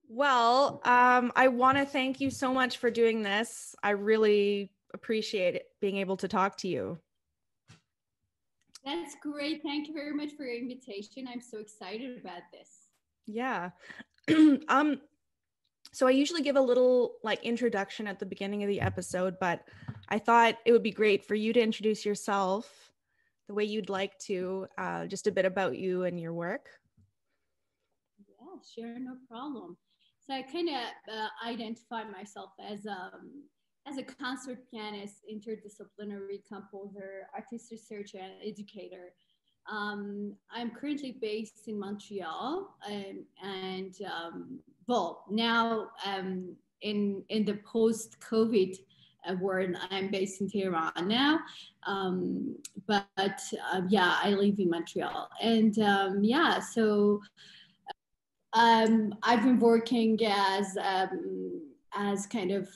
Well, I want to thank you so much for doing this. I really appreciate it, being able to talk to you. That's great. Thank you very much for your invitation. I'm so excited about this. Yeah. So I usually give a little introduction at the beginning of the episode, but I thought it would be great for you to introduce yourself the way you'd like to, just a bit about you and your work. Yeah, sure, no problem. So I kind of identify myself as a concert pianist, interdisciplinary composer, artist researcher, and educator. I'm currently based in Montreal, well, now in the post-COVID world, I'm based in Tehran now, yeah, I live in Montreal, and yeah, so I've been working as kind of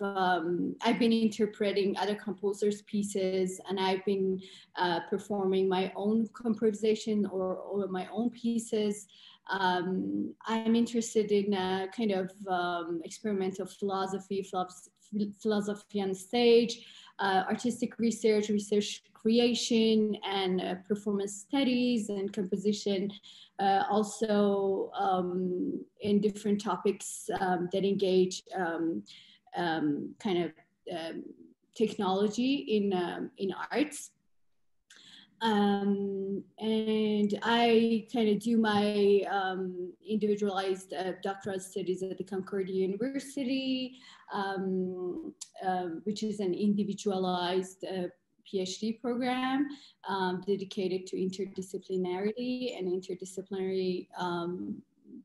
I've been interpreting other composers' pieces, and I've been performing my own composition or my own pieces. I'm interested in kind of experimental philosophy on stage, artistic research, research creation, and performance studies and composition. Also in different topics that engage kind of technology in arts. And I kind of do my individualized doctoral studies at the Concordia University, which is an individualized PhD program dedicated to interdisciplinarity and interdisciplinary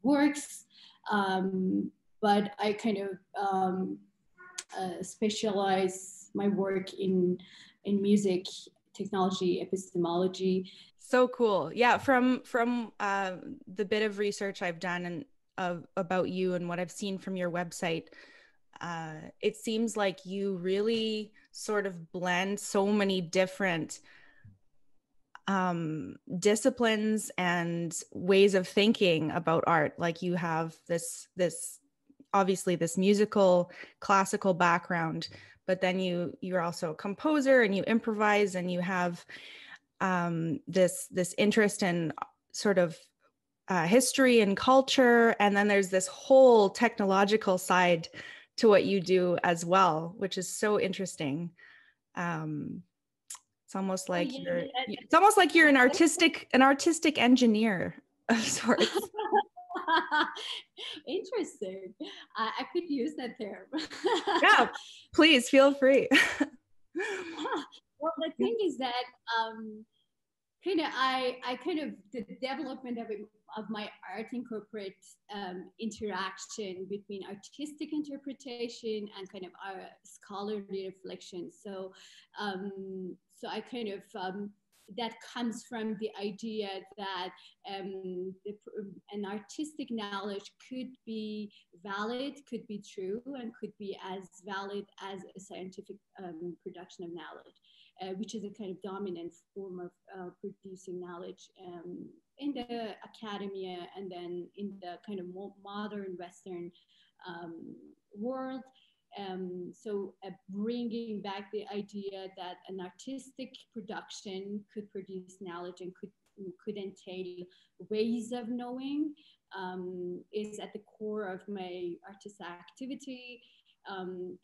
works. But I kind of specialize my work in music, technology, epistemology. So cool. Yeah, from the bit of research I've done and about you and what I've seen from your website, it seems like you really sort of blend so many different disciplines and ways of thinking about art. Like you have this obviously this musical classical background, but then you're also a composer and you improvise, and you have this interest in sort of history and culture, and then there's this whole technological side to what you do as well, which is so interesting. It's almost like you're an artistic engineer of sorts. Interesting. I could use that term. Yeah, please feel free. Well, the thing is that I kind of the development of my art incorporates interaction between artistic interpretation and kind of our scholarly reflection. So I kind of that comes from the idea that an artistic knowledge could be valid, could be true, and could be as valid as a scientific production of knowledge, which is a kind of dominant form of producing knowledge in the academia and then in the kind of more modern Western world. So bringing back the idea that an artistic production could produce knowledge and could entail ways of knowing is at the core of my artistic activity. And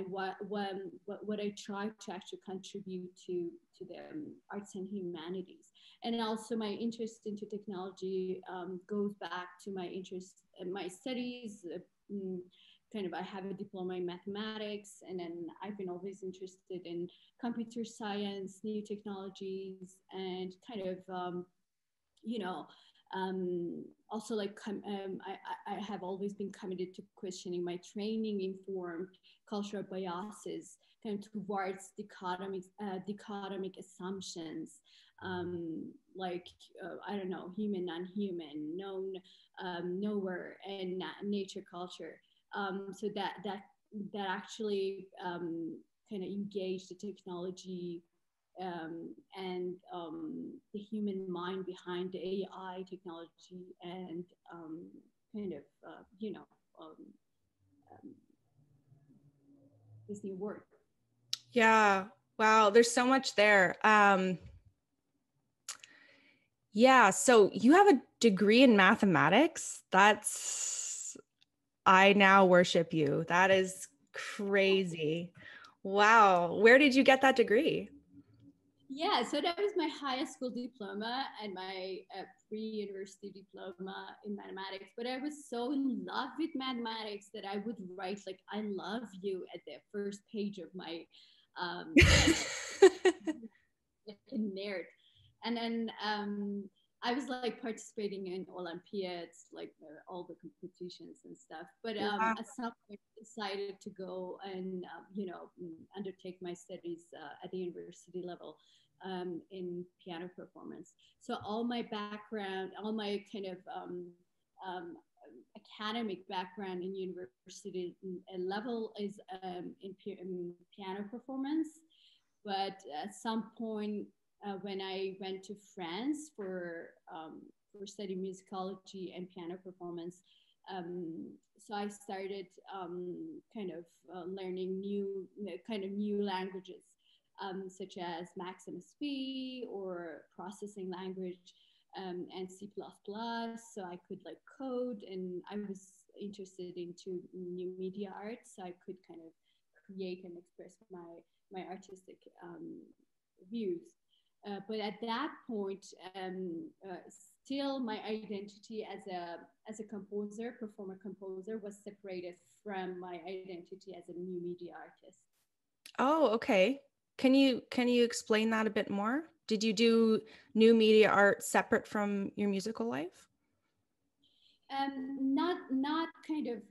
what I try to actually contribute to the arts and humanities. And also my interest into technology goes back to my interest in my studies. Kind of, I have a diploma in mathematics, and then I've been always interested in computer science, new technologies, and kind of, also like I have always been committed to questioning my training informed cultural biases kind of towards dichotomic assumptions, like I don't know, human, non-human, known, nowhere, and nature, culture. So that actually kind of engage the technology and the human mind behind the AI technology, and kind of um, this new work. Yeah. Wow. There's so much there. Yeah. So you have a degree in mathematics. I now worship you. That is crazy. Wow. Where did you get that degree? Yeah, so that was my high school diploma and my pre-university diploma in mathematics. But I was so in love with mathematics that I would write like "I love you" at the first page of my nerd. And then I was like participating in Olympiads, like all the competitions and stuff. But Wow. at some point, I decided to go and undertake my studies at the university level in piano performance. So all my background, all my kind of academic background in university level is in piano performance. But at some point, when I went to France for study musicology and piano performance, so I started learning new languages, such as Max MSP or processing language, and C++. So I could like code, and I was interested into new media arts, so I could kind of create and express my artistic views. But at that point, still my identity as a composer, performer composer, was separated from my identity as a new media artist. Oh, okay. Can you explain that a bit more? Did you do new media art separate from your musical life? Not kind of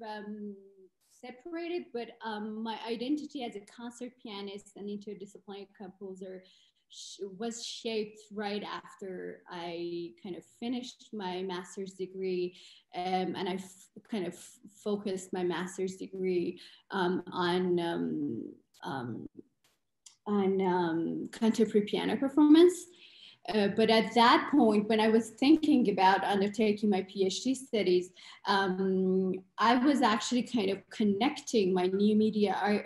separated, but my identity as a concert pianist and interdisciplinary composer was shaped right after I kind of finished my master's degree, and I kind of focused my master's degree on contemporary piano performance. But at that point, when I was thinking about undertaking my PhD studies, I was actually kind of connecting my new media art,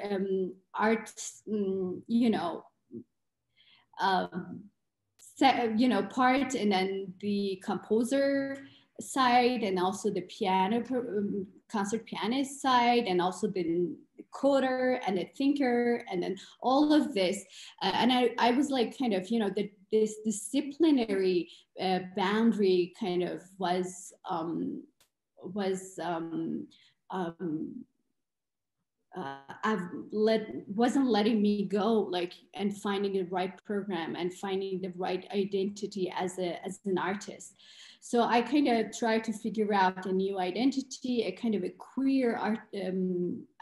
part, and then the composer side, and also the piano concert pianist side, and also the coder and the thinker, and then all of this. And I was like, kind of, this disciplinary boundary kind of wasn't letting me go, like, and finding the right program and finding the right identity as an artist. So I kind of tried to figure out a new identity, a kind of a queer art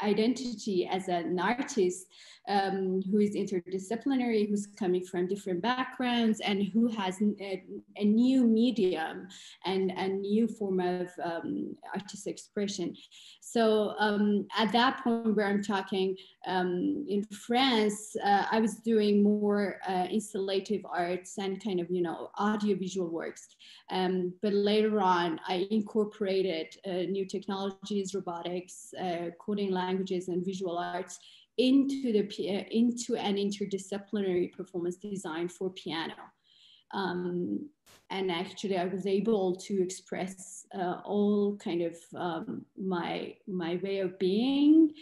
identity as an artist, who is interdisciplinary, who's coming from different backgrounds, and who has a new medium and a new form of artistic expression. So at that point where I'm talking, in France, I was doing more installative arts and kind of, audiovisual works. But later on, I incorporated new technologies, robotics, coding languages, and visual arts into an interdisciplinary performance design for piano. And actually, I was able to express all kind of my way of being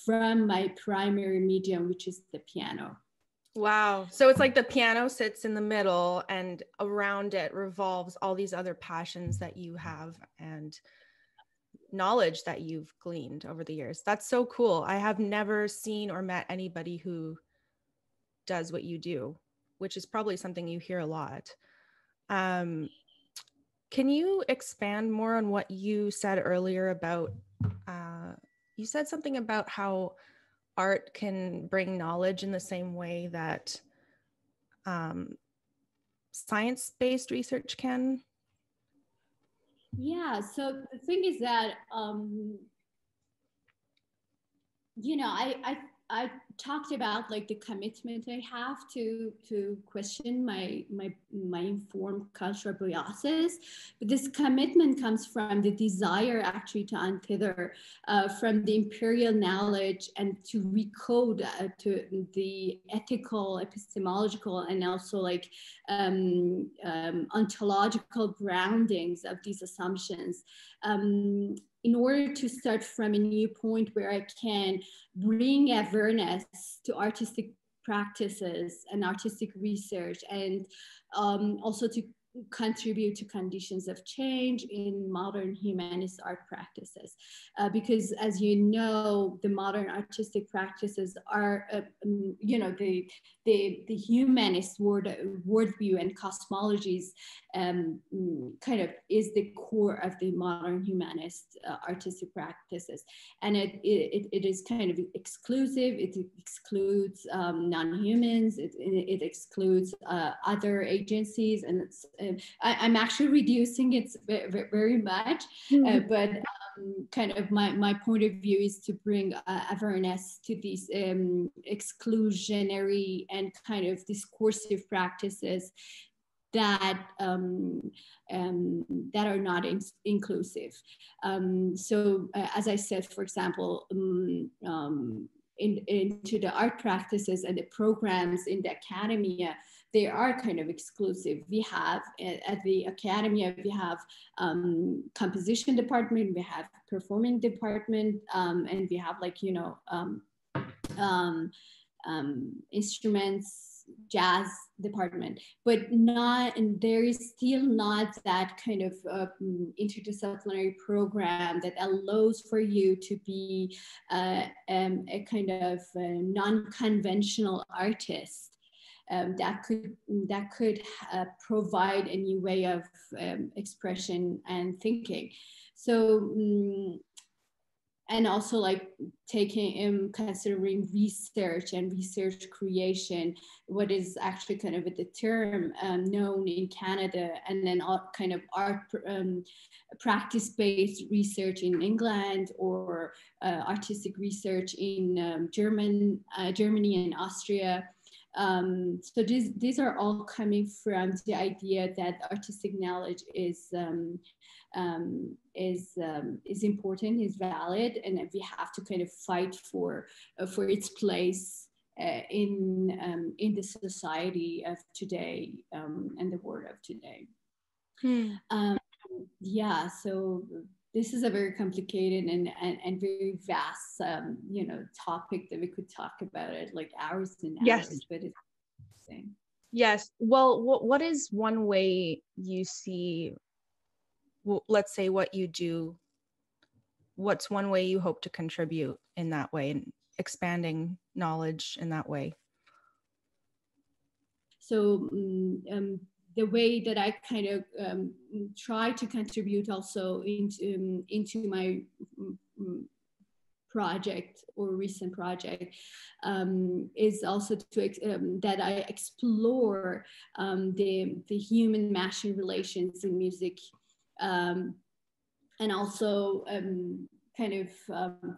from my primary medium, which is the piano. Wow. So it's like the piano sits in the middle, and around it revolves all these other passions that you have and knowledge that you've gleaned over the years. That's so cool. I have never seen or met anybody who does what you do, which is probably something you hear a lot. Can you expand more on what you said earlier about, you said something about how art can bring knowledge in the same way that science-based research can? Yeah, so the thing is that, I talked about like the commitment I have to question my informed cultural biases, but this commitment comes from the desire actually to untether from the imperial knowledge and to recode to the ethical, epistemological, and also like ontological groundings of these assumptions. In order to start from a new point where I can bring awareness to artistic practices and artistic research, and also to contribute to conditions of change in modern humanist art practices. Because as you know, the modern artistic practices are, the humanist worldview and cosmologies kind of is the core of the modern humanist artistic practices. And it is kind of exclusive. It excludes non-humans. It excludes other agencies, and it's I'm actually reducing it very much, but kind of my point of view is to bring awareness to these exclusionary and kind of discursive practices that that are not inclusive. So as I said, for example, into the art practices and the programs in the academia, they are kind of exclusive. We have at the academia, we have composition department, we have performing department, and we have like, instruments, jazz department, but not, and there is still not that kind of interdisciplinary program that allows for you to be a kind of non-conventional artist. That could provide a new way of expression and thinking. So, and also like considering research and research creation, what is actually kind of the term known in Canada, and then all kind of art practice-based research in England, or artistic research in Germany and Austria. So these are all coming from the idea that artistic knowledge is important, is valid, and that we have to kind of fight for its place in the society of today and the world of today. Yeah, so this is a very complicated and very vast, topic that we could talk about it like hours and hours. Yes. But it's interesting. Yes. Well, what is one way you see, well, let's say what you do, what's one way you hope to contribute in that way and expanding knowledge in that way? So the way that I kind of try to contribute also into my project or recent project is also to that I explore the human machine relations in music, and also kind of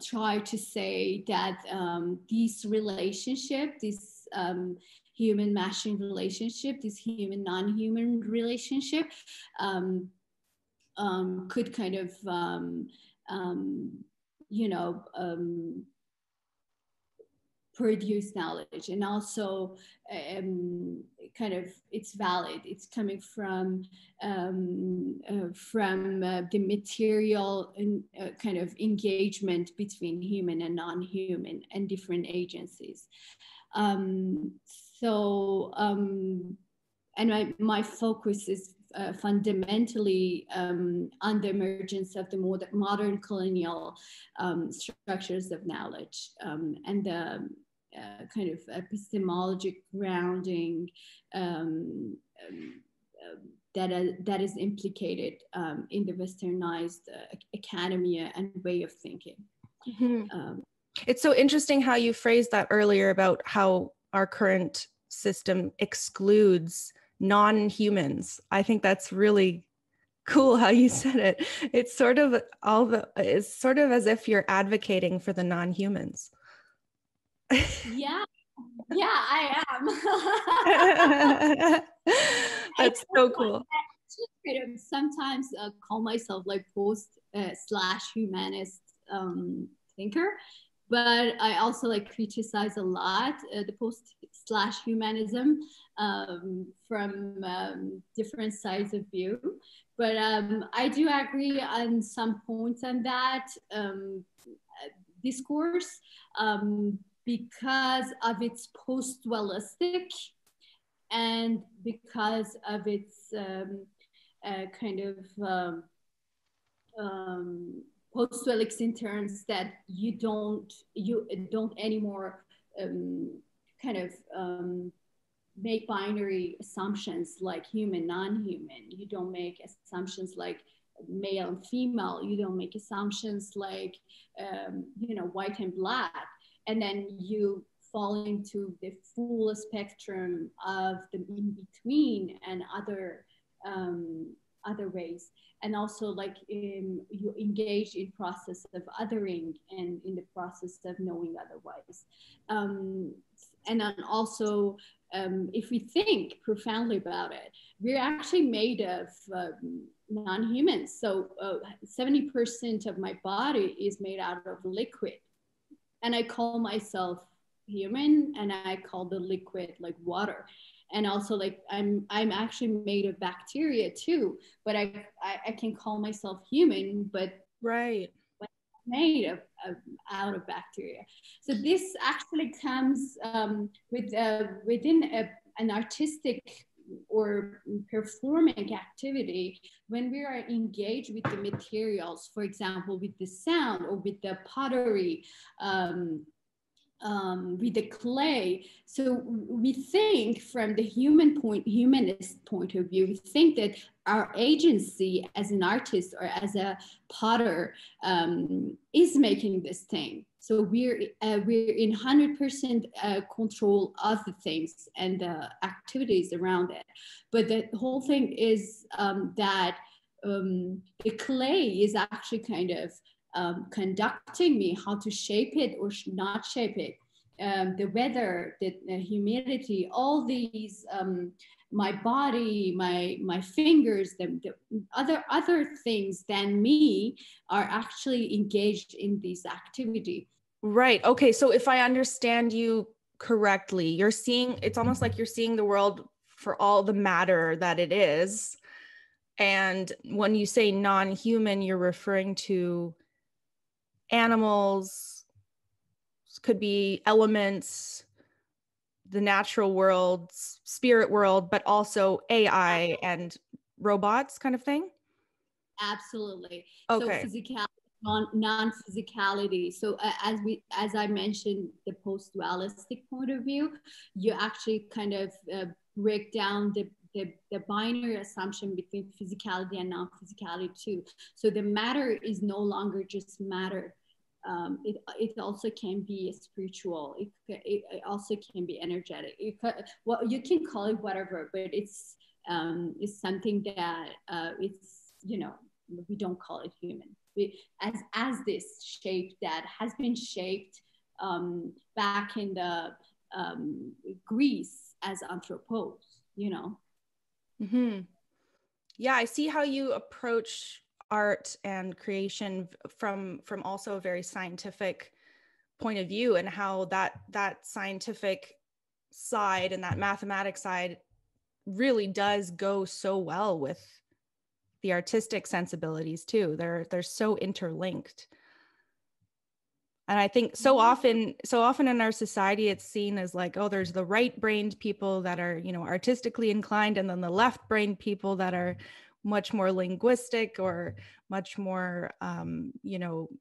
try to say that this relationship, this human machine relationship, this human non-human relationship could kind of produce knowledge, and also kind of it's valid. It's coming from the material and kind of engagement between human and non-human and different agencies. And my focus is fundamentally on the emergence of the modern colonial structures of knowledge, and the kind of epistemologic grounding that is implicated in the westernized academia and way of thinking. Mm-hmm. It's so interesting how you phrased that earlier about how our current system excludes non-humans. I think that's really cool how you said it. It's sort of as if you're advocating for the non-humans. Yeah, yeah, I am. That's so cool. I sometimes call myself like post slash humanist thinker, but I also like criticize a lot the post slash humanism from different sides of view. But I do agree on some points on that discourse because of its post-dualistic and because of its kind of post-dualics in terms that you don't anymore kind of make binary assumptions like human, non-human. You don't make assumptions like male and female. You don't make assumptions like white and black. And then you fall into the full spectrum of the in between and other ways. And also like you engage in process of othering and in the process of knowing otherwise. And then also if we think profoundly about it, we're actually made of non-humans. So 70% of my body is made out of liquid. And I call myself human, and I call the liquid like water. And also like I'm actually made of bacteria too, but I can call myself human, but right, made of out of bacteria. So this actually comes within an artistic or performing activity when we are engaged with the materials, for example, with the sound or with the pottery, with the clay. So we think from the humanist point of view, we think that our agency as an artist or as a potter is making this thing. So we're in 100% control of the things and the activities around it. But the whole thing is that the clay is actually kind of conducting me how to shape it or not shape it. The weather, the humidity, all these, my body, my fingers, the other things than me are actually engaged in this activity. Right. Okay. So if I understand you correctly, you're seeing, it's almost like you're seeing the world for all the matter that it is. And when you say non-human, you're referring to animals, could be elements, the natural world, spirit world, but also AI and robots kind of thing? Absolutely. Okay. So physicality, non-physicality. So as I mentioned, the post-dualistic point of view, you actually kind of break down the binary assumption between physicality and non-physicality too. So the matter is no longer just matter. It also can be spiritual. It also can be energetic. Well, you can call it whatever, but it's something that it's, we don't call it human. As this shape that has been shaped back in the Greece as anthropos, Mm-hmm. Yeah, I see how you approach art and creation from also a very scientific point of view, and how that scientific side and that mathematics side really does go so well with the artistic sensibilities too. They're so interlinked. And I think so often in our society, it's seen as like, oh, there's the right-brained people that are, artistically inclined, and then the left-brained people that are much more linguistic or much more,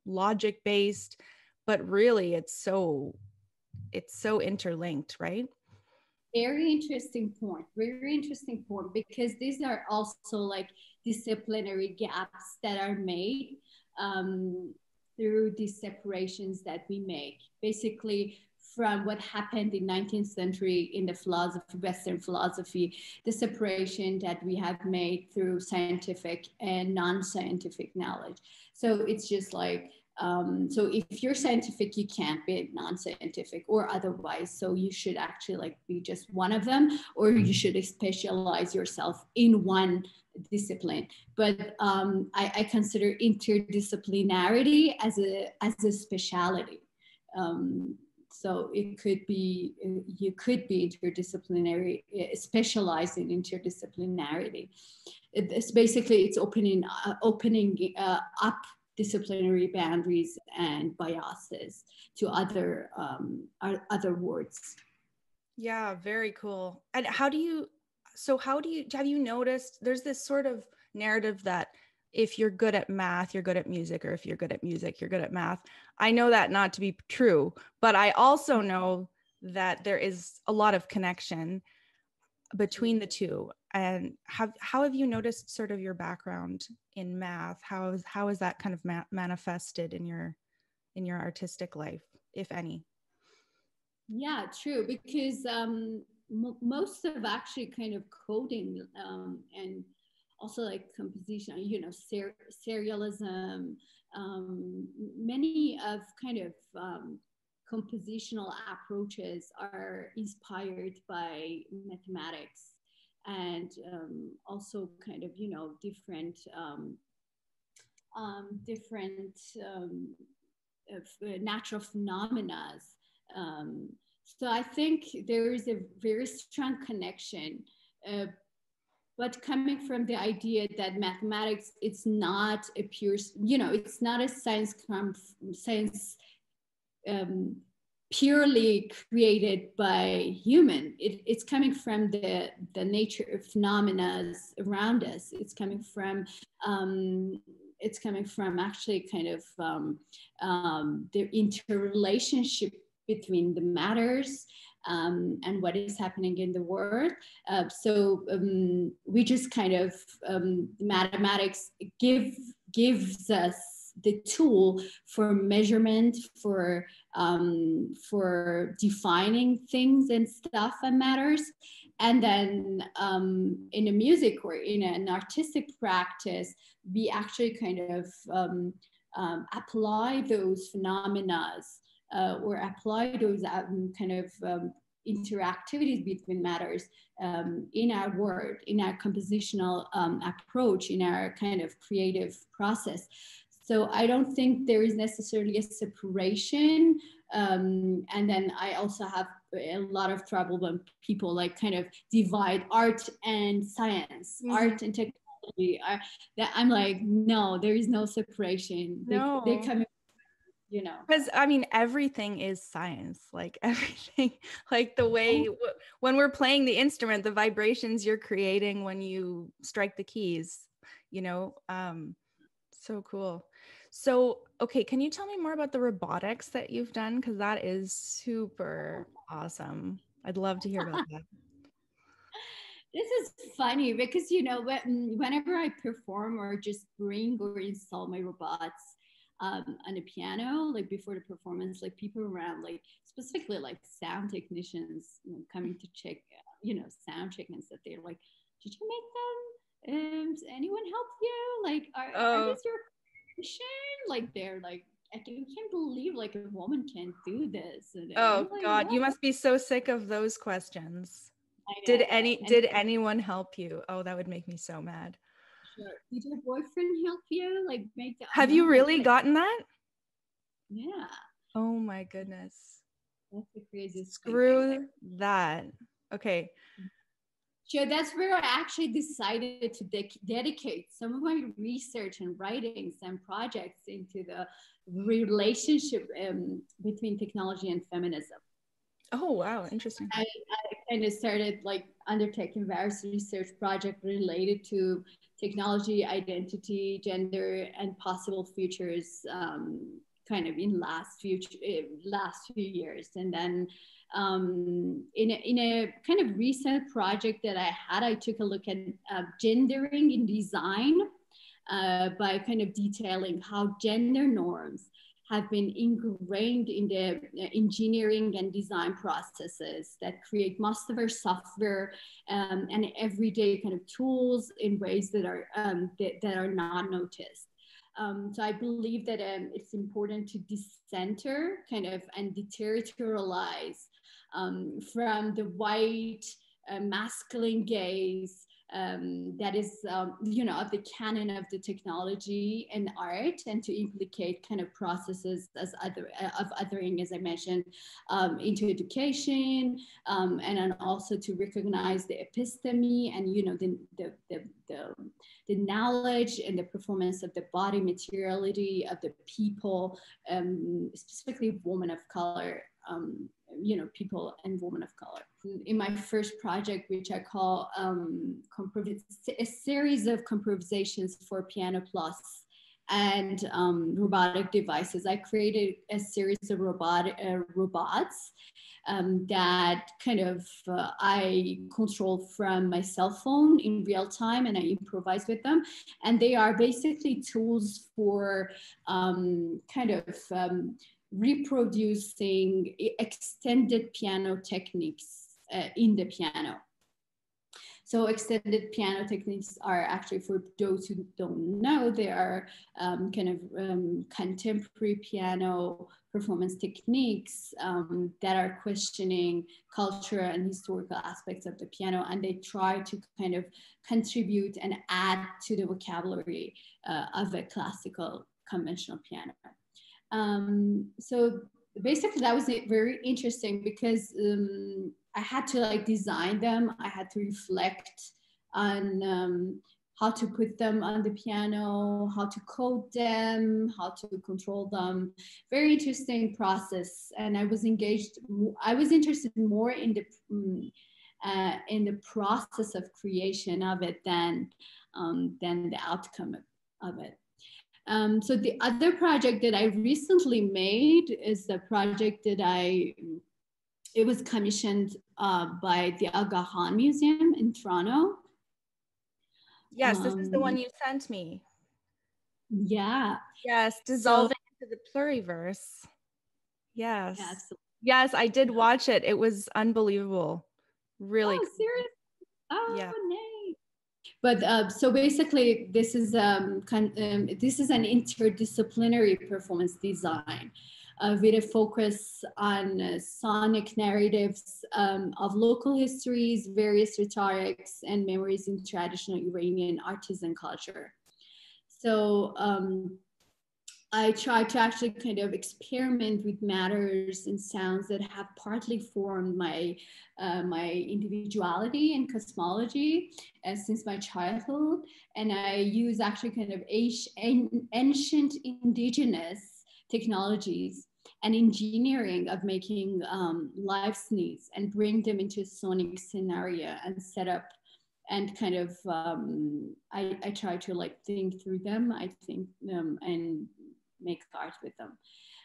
logic-based. But really, it's so interlinked, right? Very interesting point. Very interesting point, because these are also like disciplinary gaps that are made through these separations that we make. Basically, from what happened in 19th century in the philosophy, Western philosophy, the separation that we have made through scientific and non-scientific knowledge. So it's just like So if you're scientific, you can't be non-scientific or otherwise. So you should actually like be just one of them, or you should specialize yourself in one discipline. But I consider interdisciplinarity as a speciality. So it could be, you could be interdisciplinary, specialized in interdisciplinarity. It's basically, it's opening up disciplinary boundaries and biases to other words. Yeah, very cool. And have you noticed there's this sort of narrative that if you're good at math, you're good at music, or if you're good at music, you're good at math. I know that not to be true, but I also know that there is a lot of connection between the two. And how have you noticed sort of your background in math? How is that kind of manifested in your artistic life, if any? Yeah, true. Because most of actually kind of coding and also like composition, serialism, many of kind of compositional approaches are inspired by mathematics, and also kind of different natural phenomena. So I think there is a very strong connection, but coming from the idea that mathematics, it's not a pure, it's not a science purely created by human. It's coming from the nature of phenomena around us. It's coming from actually kind of the interrelationship between the matters and what is happening in the world. So we just kind of, mathematics gives us the tool for measurement, for defining things and stuff and matters. And then in a music or in an artistic practice, we actually kind of apply those phenomena or apply those kind of interactivities between matters in our work, in our compositional approach, in our kind of creative process. So I don't think there is necessarily a separation. And then I also have a lot of trouble when people like kind of divide art and science, art and technology. I'm like, no, there is no separation. No. They come, because I mean, everything is science, like everything, like the way when we're playing the instrument, the vibrations you're creating when you strike the keys, so cool. So, okay, can you tell me more about the robotics that you've done? Because that is super awesome. I'd love to hear about that. This is funny because, whenever I perform or just bring or install my robots on a piano, like before the performance, like people around, like specifically like sound technicians coming to check, sound check and stuff, they're like, did you make them? Does anyone help you? Like, are these your creation? Like, they're like, I can't believe like a woman can't do this. And oh like, God, what? you must be so sick of those questions. Did anyone help you? Oh, that would make me so mad. Sure. Did your boyfriend help you? Like make the Have you really gotten that? Yeah. Oh my goodness. That's the craziest thing. That. Okay. So that's where I actually decided to dedicate some of my research and writings and projects into the relationship between technology and feminism. Oh, wow. Interesting. I kind of started like undertaking various research projects related to technology, identity, gender, and possible futures kind of in last few years. And then in a kind of recent project that I had, I took a look at gendering in design by kind of detailing how gender norms have been ingrained in the engineering and design processes that create most of our software and everyday kind of tools in ways that are not noticed. So I believe that it's important to decenter kind of and deterritorialize from the white masculine gaze that is, of the canon of the technology and art, and to implicate kind of processes as of othering, as I mentioned, into education, and then also to recognize the episteme and the knowledge and the performance of the body materiality of the people, specifically women of color. People and women of color. In my first project, which I call a series of comprovisations for piano plus and robotic devices, I created a series of robots that kind of I control from my cell phone in real time, and I improvise with them. And they are basically tools for reproducing extended piano techniques in the piano. So extended piano techniques are actually, for those who don't know, they are contemporary piano performance techniques that are questioning cultural and historical aspects of the piano, and they try to kind of contribute and add to the vocabulary of a classical conventional piano. So basically that was very interesting because I had to design them. I had to reflect on how to put them on the piano, how to code them, how to control them. Very interesting process. And I was interested more in the process of creation of it than the outcome of it. So the other project that I recently made is the project that it was commissioned by the Aga Khan Museum in Toronto. Yes, this is the one you sent me. Yeah. Yes, dissolving into the pluriverse. Yes. Yeah, yes, I did watch it. It was unbelievable. Really. Oh, serious? Oh, yeah. Nay. But so basically, this is an interdisciplinary performance design with a focus on sonic narratives of local histories, various rhetorics, and memories in traditional Iranian artisan culture. So I try to actually kind of experiment with matters and sounds that have partly formed my individuality and cosmology since my childhood. And I use actually kind of ancient indigenous technologies and engineering of making live sneeze and bring them into a sonic scenario and set up and kind of I try to think through them, I think, and make art with them.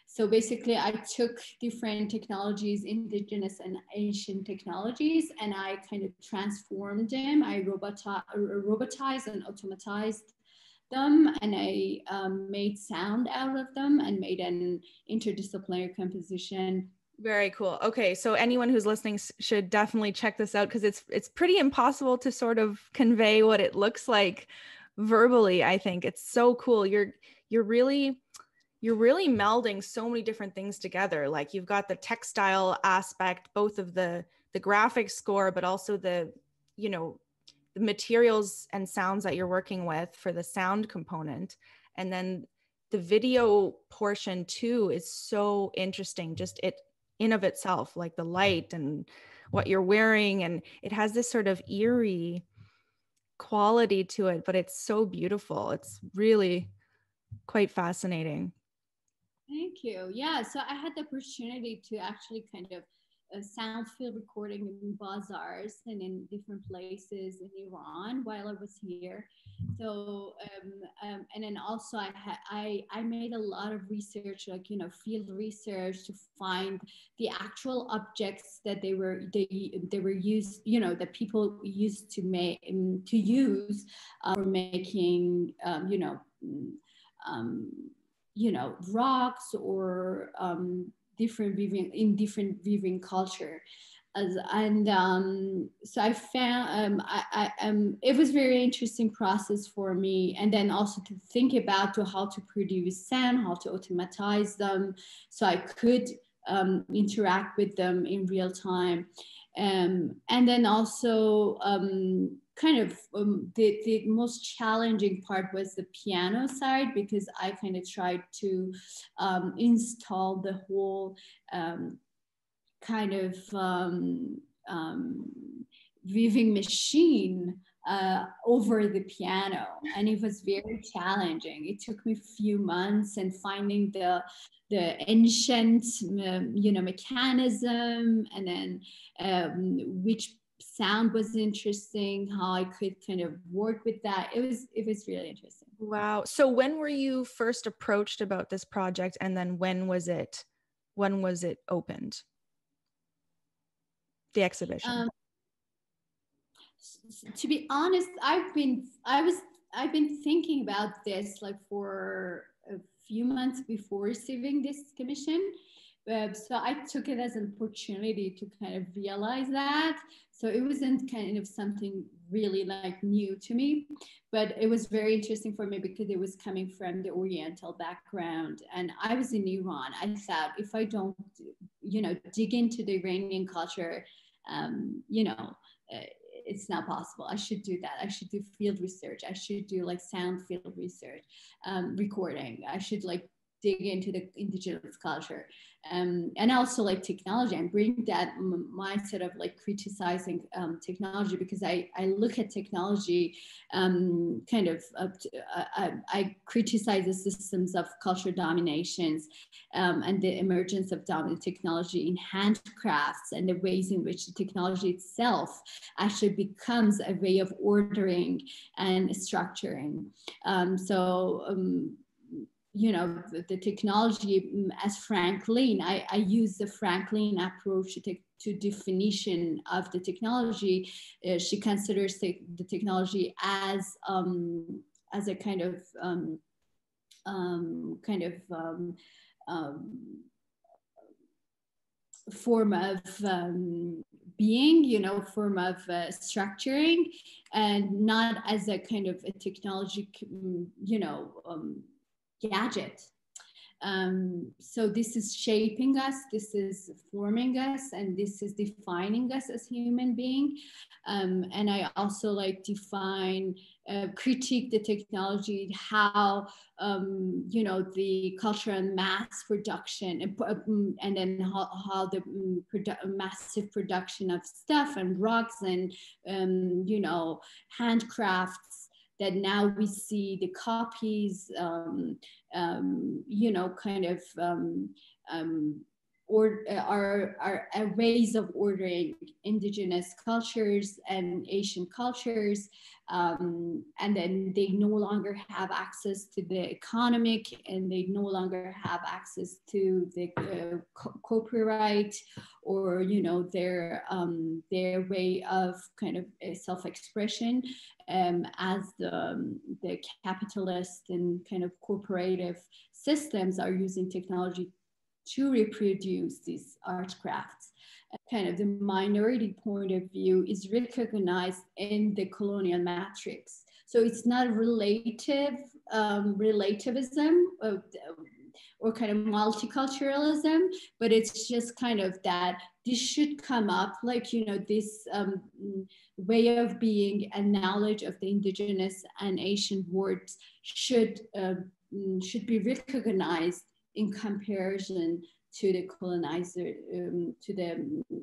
So basically I took different technologies, indigenous and ancient technologies, and I kind of transformed them. I robotized and automatized them, and I made sound out of them and made an interdisciplinary composition. Very cool. Okay, so anyone who's listening should definitely check this out because it's pretty impossible to sort of convey what it looks like verbally. I think it's so cool. You're really melding so many different things together. Like you've got the textile aspect, both of the graphic score, but also the materials and sounds that you're working with for the sound component. And then the video portion too is so interesting. Just it in of itself, like the light and what you're wearing. And it has this sort of eerie quality to it, but it's so beautiful. It's really quite fascinating. Thank you. Yeah, so I had the opportunity to actually kind of sound field recording in bazaars and in different places in Iran while I was here. So and then also I made a lot of research, field research, to find the actual objects that they were used, that people used to make to use for making rocks or different weaving culture. So I found it was very interesting process for me, and then also to think about how to produce sound, how to automatize them, so I could interact with them in real time, and then also the most challenging part was the piano side, because I kind of tried to install the whole kind of weaving machine over the piano, and it was very challenging. It took me a few months, and finding the ancient mechanism, and then which sound was interesting, how I could kind of work with that. It was really interesting. Wow. So when were you first approached about this project, and then when was it opened? The exhibition. To be honest, I've been thinking about this like for a few months before receiving this commission. So I took it as an opportunity to kind of realize that. So it wasn't kind of something really like new to me, but it was very interesting for me because it was coming from the Oriental background, and I was in Iran. I thought, if I don't, dig into the Iranian culture, it's not possible. I should do that. I should do field research. I should do like sound field research, recording. I should like dig into the indigenous culture, and also like technology, and bring that mindset of like criticizing technology, because I look at technology I criticize the systems of cultural dominations, and the emergence of dominant technology in handcrafts, and the ways in which the technology itself actually becomes a way of ordering and structuring. The technology, as Franklin, I use the Franklin approach to definition of the technology. She considers the technology as a kind of form of being, form of structuring, and not as a kind of a technology, gadget. So this is shaping us, this is forming us, and this is defining us as human being. And I also like critique the technology, how the cultural mass production, and then how the massive production of stuff and rugs and handcrafts, that now we see the copies, are ways of ordering indigenous cultures and Asian cultures, and then they no longer have access to the economic, and they no longer have access to the copyright, or their way of kind of self-expression, as the capitalist and kind of corporative systems are using technology to reproduce these art crafts. Kind of the minority point of view is recognized in the colonial matrix. So it's not relativism or kind of multiculturalism, but it's just kind of that this should come up, like, this way of being and knowledge of the indigenous and Asian words should be recognized in comparison to the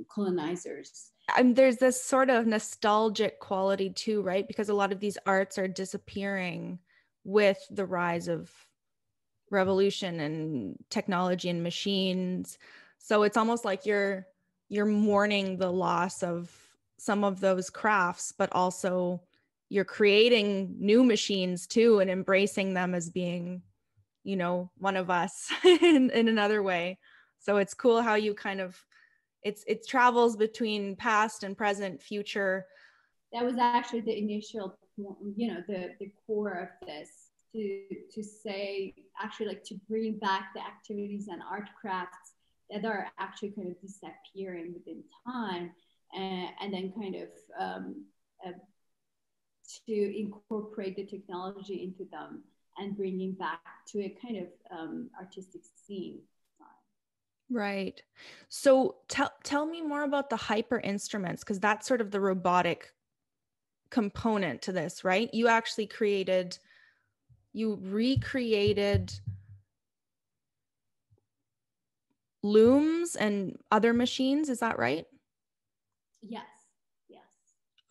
colonizers. There's this sort of nostalgic quality too, right? Because a lot of these arts are disappearing with the rise of revolution and technology and machines. So it's almost like you're mourning the loss of some of those crafts, but also you're creating new machines too, and embracing them as being, one of us in another way. So it's cool how you kind of, it travels between past and present, future. That was actually the initial, the core of this, to say, actually, like, to bring back the activities and art crafts that are actually kind of disappearing within time, and then kind of to incorporate the technology into them and bringing back to a kind of artistic scene. Right. So tell me more about the hyper instruments, because that's sort of the robotic component to this, right? You actually recreated looms and other machines. Is that right? Yes.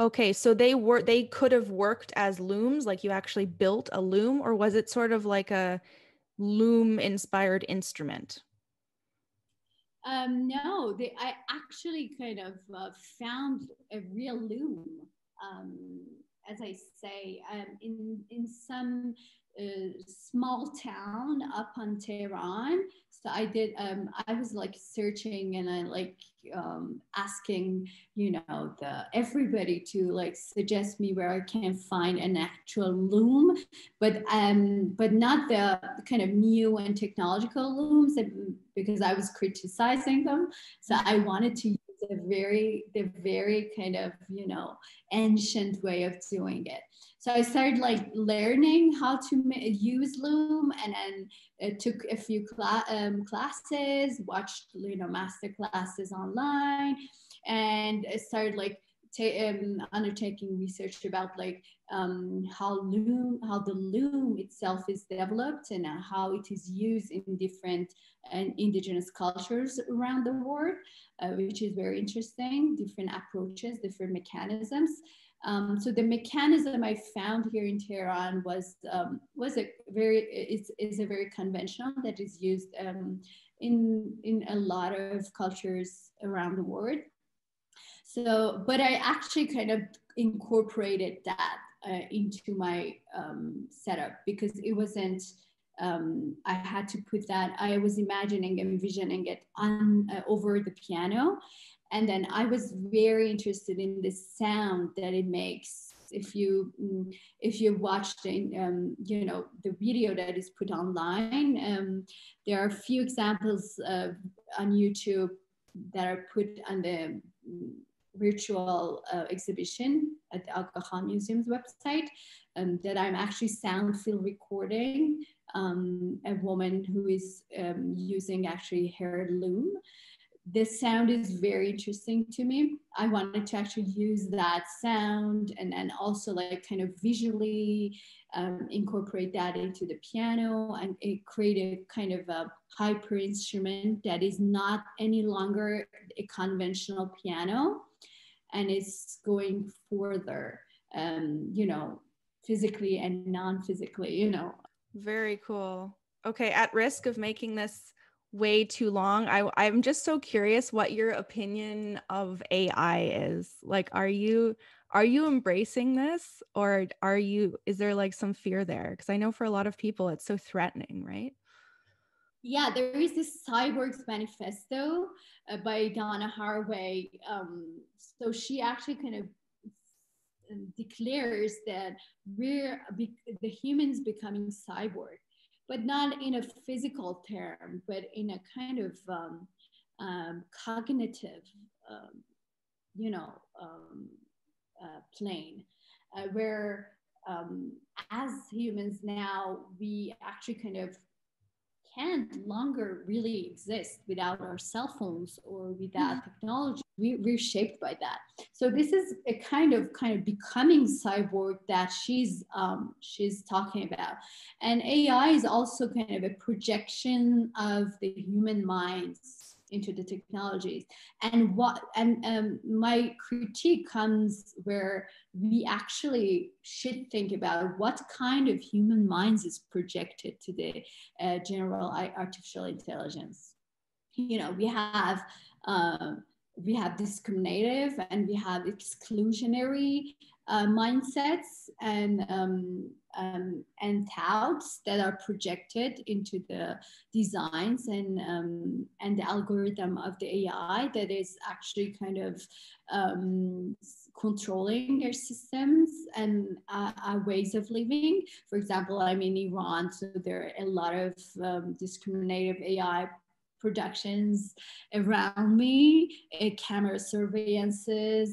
Okay, so they could have worked as looms, like you actually built a loom, or was it sort of like a loom inspired instrument? No, I actually kind of found a real loom. As I say, in some small town up on Tehran. So I was like searching and I like asking, everybody to like suggest me where I can find an actual loom, but not the kind of new and technological looms because I was criticizing them. So I wanted to use the very kind of, ancient way of doing it. So I started like learning how to use loom, and then took a few classes, watched master classes online, and I started like undertaking research about like how the loom itself is developed and how it is used in different and indigenous cultures around the world, which is very interesting. Different approaches, different mechanisms. So the mechanism I found here in Tehran is a very conventional that is used in a lot of cultures around the world. So, but I actually kind of incorporated that into my setup because it wasn't. I had to put that. I was envisioning it on over the piano, and then I was very interested in the sound that it makes. If you watch the the video that is put online, there are a few examples on YouTube that are put on the virtual exhibition at the Aga Khan Museum's website that I'm actually sound field recording a woman who is using actually her loom. The sound is very interesting to me. I wanted to actually use that sound and then also like kind of visually incorporate that into the piano and create a kind of a hyper instrument that is not any longer a conventional piano and is going further, physically and non-physically, Very cool. Okay, at risk of making this way too long, I'm just so curious what your opinion of AI is. Like, are you embracing this, or is there like some fear there? Because I know for a lot of people it's so threatening, right? Yeah, there is this Cyborgs Manifesto by Donna Haraway. So she actually kind of declares that the humans becoming cyborg, but not in a physical term, but in a kind of cognitive, plane, where as humans now we actually kind of can't longer really exist without our cell phones or without technology. We're shaped by that. So this is a kind of becoming cyborg that she's talking about. And AI is also kind of a projection of the human minds into the technologies. And my critique comes where we actually should think about what kind of human minds is projected to the general artificial intelligence. We have discriminative and we have exclusionary mindsets and touts that are projected into the designs and the algorithm of the AI that is actually kind of controlling their systems and our ways of living. For example, I'm in Iran, so there are a lot of discriminative AI productions around me, camera surveillances,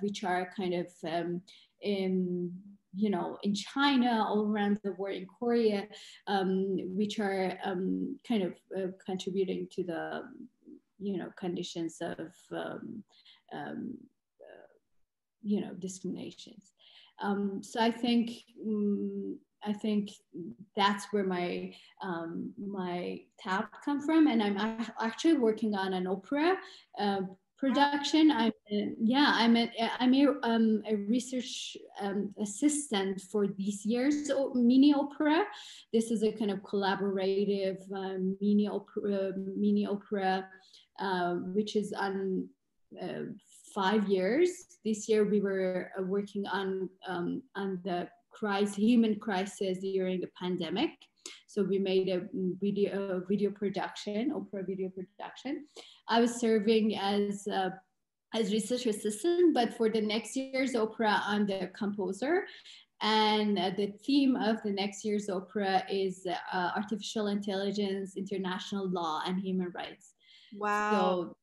which are kind of in China, all around the world, in Korea, which are kind of contributing to the conditions of discriminations. So I think that's where my thought come from, and I'm actually working on an opera production. I'm a research assistant for this year's mini opera. This is a kind of collaborative mini opera, which is on 5 years. This year we were working on the human crisis during the pandemic. So we made a video production, opera video production. I was serving as research assistant, but for the next year's opera, I'm the composer. And the theme of the next year's opera is artificial intelligence, international law, and human rights. Wow. So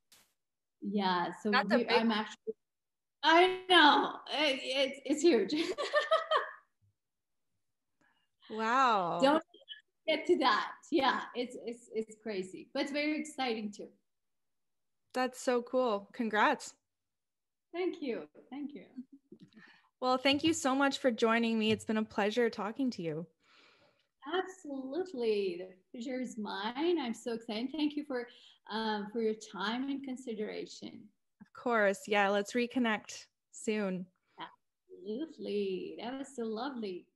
yeah, so I'm actually, I know, it's huge. Wow. Don't get to that. Yeah, it's crazy, but it's very exciting too. That's so cool. Congrats. Thank you. Thank you. Well, thank you so much for joining me. It's been a pleasure talking to you. Absolutely. The pleasure is mine. I'm so excited. Thank you for your time and consideration. Of course. Yeah, let's reconnect soon. Absolutely. That was so lovely.